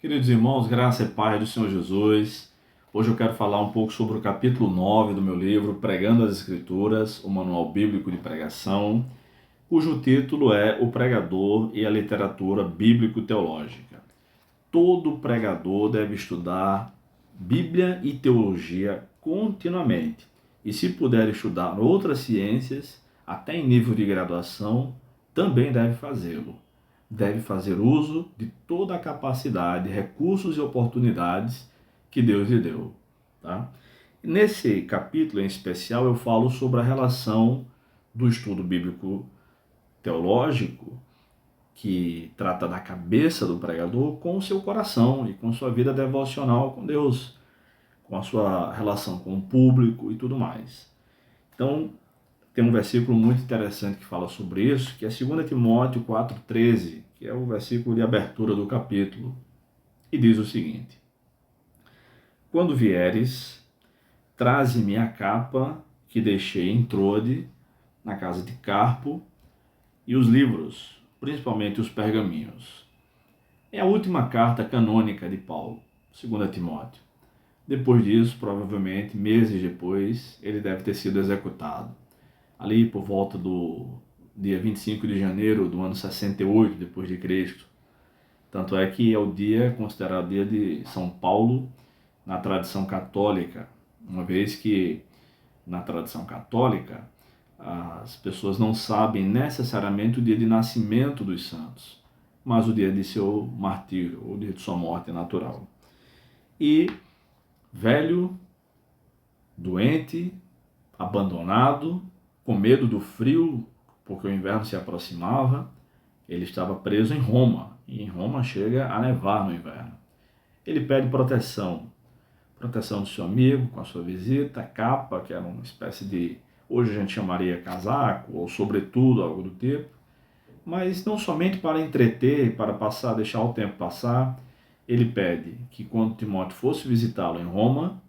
Queridos irmãos, graça e paz do Senhor Jesus. Hoje eu quero falar um pouco sobre o capítulo 9 do meu livro Pregando as Escrituras, o Manual Bíblico de Pregação, cujo título é O Pregador e a Literatura Bíblico-Teológica. Todo pregador deve estudar Bíblia e teologia continuamente, e se puder estudar outras ciências, até em nível de graduação, também deve fazê-lo. Deve fazer uso de toda a capacidade, recursos e oportunidades que Deus lhe deu. Tá? Nesse capítulo em especial, eu falo sobre a relação do estudo bíblico teológico, que trata da cabeça do pregador, com o seu coração e com sua vida devocional com Deus, com a sua relação com o público e tudo mais. Então, tem um versículo muito interessante que fala sobre isso, que é 2 Timóteo 4,13, que é o versículo de abertura do capítulo, e diz o seguinte: Quando vieres, traze-me a capa que deixei em Trode, na casa de Carpo, e os livros, principalmente os pergaminhos. É a última carta canônica de Paulo, 2 Timóteo. Depois disso, provavelmente, meses depois, ele deve ter sido executado. Ali por volta do dia 25 de janeiro do ano 68 depois de Cristo. Tanto é que é o dia considerado dia de São Paulo na tradição católica, uma vez que na tradição católica as pessoas não sabem necessariamente o dia de nascimento dos santos, mas o dia de seu martírio, ou o dia de sua morte natural. E velho, doente, abandonado, com medo do frio, porque o inverno se aproximava, ele estava preso em Roma, e em Roma chega a nevar no inverno. Ele pede proteção do seu amigo com a sua visita, capa, que era uma espécie de, hoje a gente chamaria casaco, ou sobretudo, algo do tipo, mas não somente para entreter, para passar, deixar o tempo passar, ele pede que quando Timóteo fosse visitá-lo em Roma,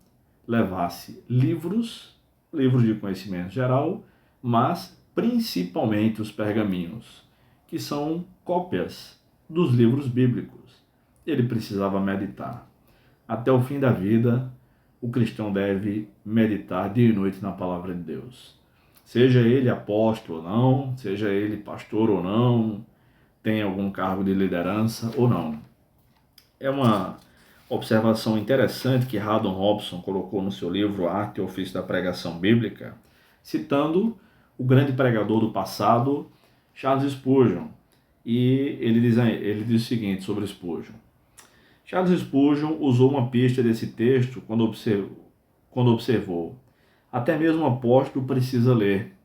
levasse livros de conhecimento geral, mas principalmente os pergaminhos, que são cópias dos livros bíblicos. Ele precisava meditar. Até o fim da vida, o cristão deve meditar dia e noite na palavra de Deus. Seja ele apóstolo ou não, seja ele pastor ou não, tem algum cargo de liderança ou não. É uma observação interessante que Haddon Robson colocou no seu livro Arte e Ofício da Pregação Bíblica, citando o grande pregador do passado, Charles Spurgeon. E ele diz o seguinte sobre Spurgeon: Charles Spurgeon usou uma pista desse texto quando observou: até mesmo o apóstolo precisa ler.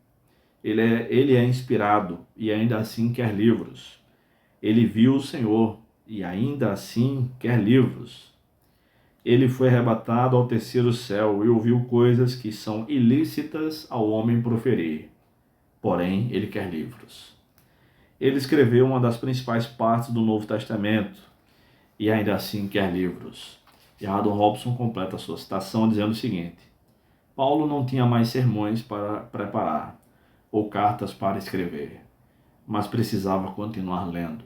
Ele é inspirado e ainda assim quer livros. Ele viu o Senhor e ainda assim quer livros. Ele foi arrebatado ao terceiro céu e ouviu coisas que são ilícitas ao homem proferir. Porém, ele quer livros. Ele escreveu uma das principais partes do Novo Testamento e ainda assim quer livros. E Haddon Robson completa a sua citação dizendo o seguinte: Paulo não tinha mais sermões para preparar ou cartas para escrever, mas precisava continuar lendo.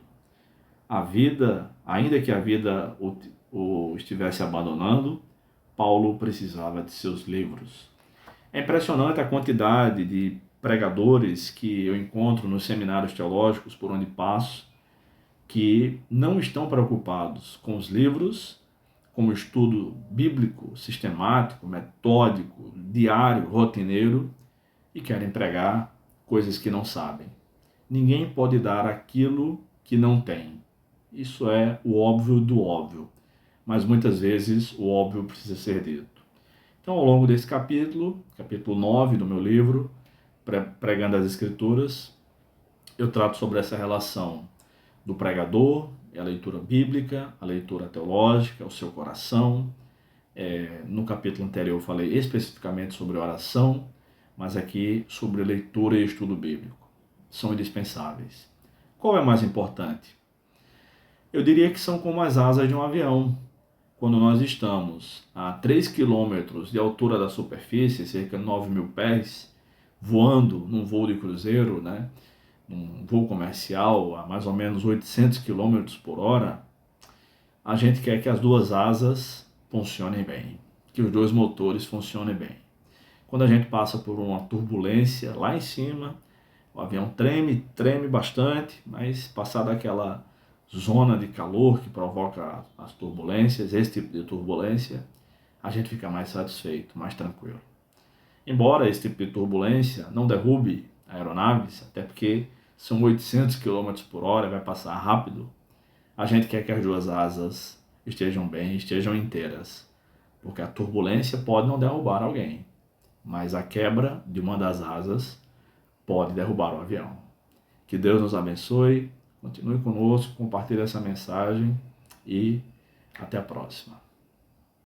A vida, ainda que a vida o estivesse abandonando, Paulo precisava de seus livros. É impressionante a quantidade de pregadores que eu encontro nos seminários teológicos por onde passo, que não estão preocupados com os livros, com o estudo bíblico, sistemático, metódico, diário, rotineiro, e querem pregar coisas que não sabem. Ninguém pode dar aquilo que não tem. Isso é o óbvio do óbvio, mas muitas vezes o óbvio precisa ser dito. Então, ao longo desse capítulo 9 do meu livro, Pregando as Escrituras, eu trato sobre essa relação do pregador, a leitura bíblica, a leitura teológica, o seu coração. No capítulo anterior eu falei especificamente sobre oração, mas aqui sobre leitura e estudo bíblico. São indispensáveis. Qual é mais importante? Eu diria que são como as asas de um avião. Quando nós estamos a 3 quilômetros de altura da superfície, cerca de 9.000 pés, voando num voo de cruzeiro, né? Num voo comercial a mais ou menos 800 km por hora, a gente quer que as duas asas funcionem bem, que os dois motores funcionem bem. Quando a gente passa por uma turbulência lá em cima, o avião treme bastante, mas passada aquela zona de calor que provoca as turbulências, esse tipo de turbulência, a gente fica mais satisfeito, mais tranquilo. Embora esse tipo de turbulência não derrube aeronaves, até porque são 800 km por hora, vai passar rápido, a gente quer que as duas asas estejam bem, estejam inteiras, porque a turbulência pode não derrubar alguém, mas a quebra de uma das asas pode derrubar o avião. Que Deus nos abençoe, continue conosco, compartilhe essa mensagem e até a próxima.